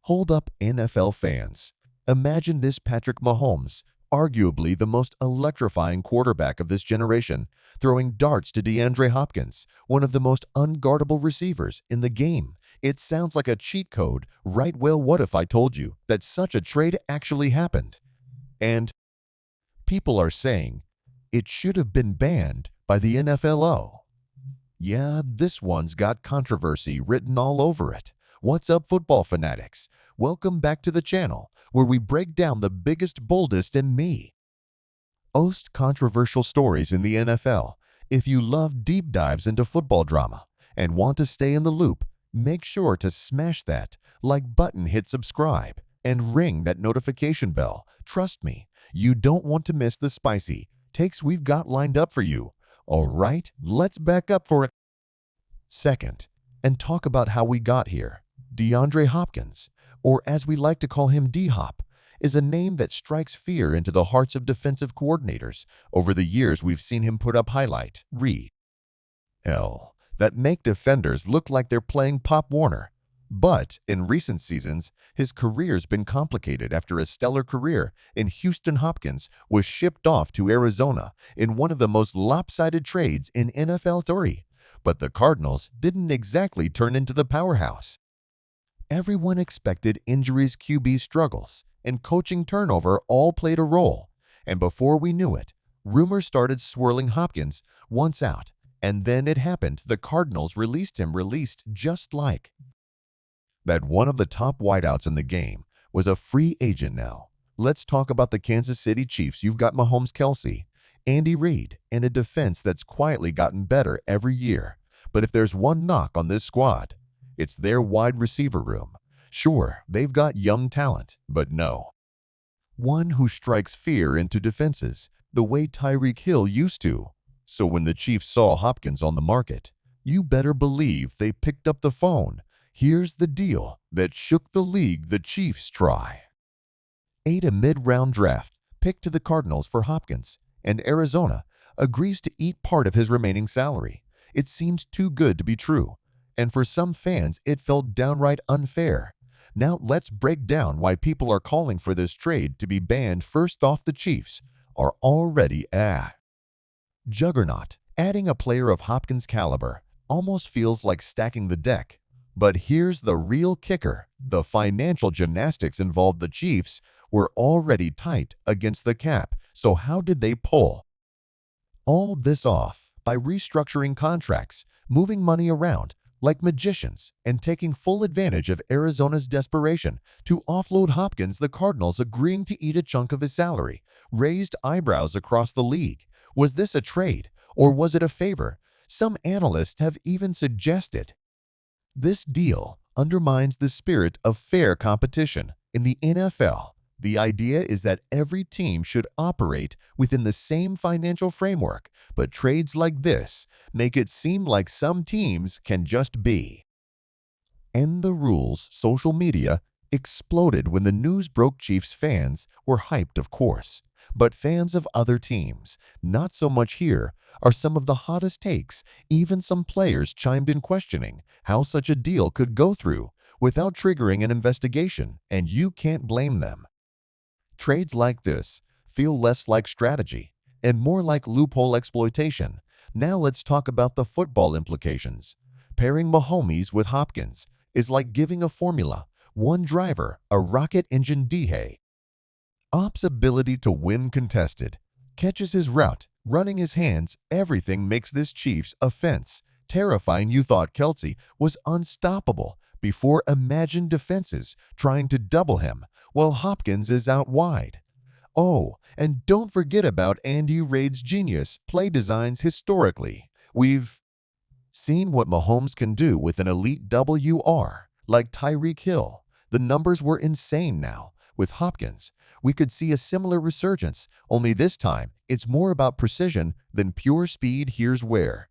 Hold up, NFL fans. Imagine this: Patrick Mahomes, arguably the most electrifying quarterback of this generation, throwing darts to DeAndre Hopkins, one of the most unguardable receivers in the game. It sounds like a cheat code, right? Well, what if I told you that such a trade actually happened? And people are saying it should have been banned by the NFLO. Yeah, this one's got controversy written all over it. What's up, football fanatics? Welcome back to the channel, where we break down the biggest, boldest, and most controversial stories in the NFL. If you love deep dives into football drama and want to stay in the loop, make sure to smash that like button, hit subscribe, and ring that notification bell. Trust me, you don't want to miss the spicy takes we've got lined up for you. All right, let's back up for a second and talk about how we got here. DeAndre Hopkins, or as we like to call him, D-Hop, is a name that strikes fear into the hearts of defensive coordinators. Over the years, we've seen him put up highlight reels that make defenders look like they're playing Pop Warner. But in recent seasons, his career's been complicated after a stellar career in Houston. Hopkins was shipped off to Arizona in one of the most lopsided trades in NFL history. But the Cardinals didn't exactly turn into the powerhouse everyone expected. Injuries, QB struggles, and coaching turnover all played a role. And before we knew it, rumors started swirling. Hopkins once out, and then it happened. The Cardinals released him, just like that. One of the top wideouts in the game was a free agent now. Let's talk about the Kansas City Chiefs. You've got Mahomes, Kelsey, Andy Reid, and a defense that's quietly gotten better every year. But if there's one knock on this squad, it's their wide receiver room. Sure, they've got young talent, but no one who strikes fear into defenses the way Tyreek Hill used to. So when the Chiefs saw Hopkins on the market, you better believe they picked up the phone. Here's the deal that shook the league. The Chiefs try a mid-round draft pick to the Cardinals for Hopkins, and Arizona agrees to eat part of his remaining salary. It seemed too good to be true, and for some fans, it felt downright unfair. Now let's break down why people are calling for this trade to be banned. First off, the Chiefs are already a juggernaut. Adding a player of Hopkins' caliber almost feels like stacking the deck. But here's the real kicker: the financial gymnastics involved. The Chiefs were already tight against the cap. So how did they pull all this off? By restructuring contracts, moving money around like magicians, and taking full advantage of Arizona's desperation to offload Hopkins. The Cardinals agreeing to eat a chunk of his salary raised eyebrows across the league. Was this a trade, or was it a favor? Some analysts have even suggested this deal undermines the spirit of fair competition in the NFL. The idea is that every team should operate within the same financial framework, but trades like this make it seem like some teams can just be and the rules. Social media exploded when the news broke. Chiefs fans were hyped, of course, but fans of other teams, not so much. Here are some of the hottest takes. Even some players chimed in questioning how such a deal could go through without triggering an investigation, and you can't blame them. Trades like this feel less like strategy and more like loophole exploitation. Now let's talk about the football implications. Pairing Mahomes with Hopkins is like giving a Formula One driver a rocket engine. D-Hop's ability to win contested catches, his route, running his hands, everything makes this Chiefs offense terrifying. You thought Kelsey was unstoppable before. Imagine defenses trying to double him while Hopkins is out wide. Oh, and don't forget about Andy Reid's genius play designs. Historically, we've seen what Mahomes can do with an elite WR like Tyreek Hill. The numbers were insane. Now, with Hopkins, we could see a similar resurgence, only this time it's more about precision than pure speed. Here's where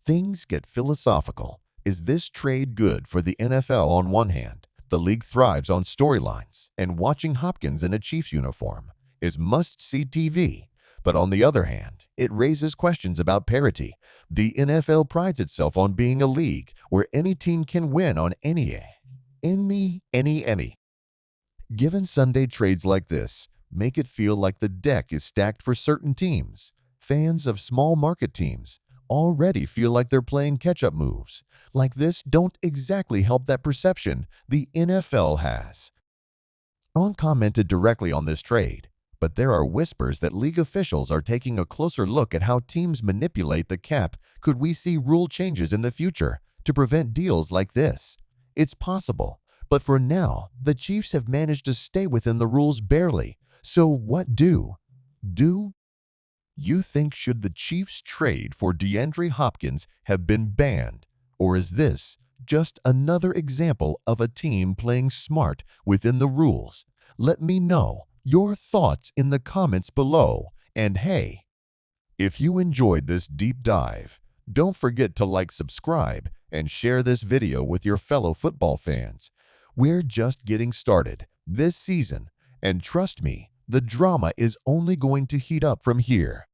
things get philosophical. Is this trade good for the NFL? On one hand, the league thrives on storylines, and watching Hopkins in a Chiefs uniform is must-see TV. But on the other hand, it raises questions about parity. The NFL prides itself on being a league where any team can win on any Any. Given Sunday trades like this, make it feel like the deck is stacked for certain teams. Fans of small market teams already feel like they're playing catch-up moves. Like this don't exactly help that perception the NFL has. No one commented directly on this trade, but there are whispers that league officials are taking a closer look at how teams manipulate the cap. Could we see rule changes in the future to prevent deals like this? It's possible, but for now, the Chiefs have managed to stay within the rules barely. So what do you think should the Chiefs trade for DeAndre Hopkins have been banned? Or is this just another example of a team playing smart within the rules? Let me know your thoughts in the comments below. And hey, if you enjoyed this deep dive, don't forget to like, subscribe, and share this video with your fellow football fans. We're just getting started this season, and trust me, the drama is only going to heat up from here.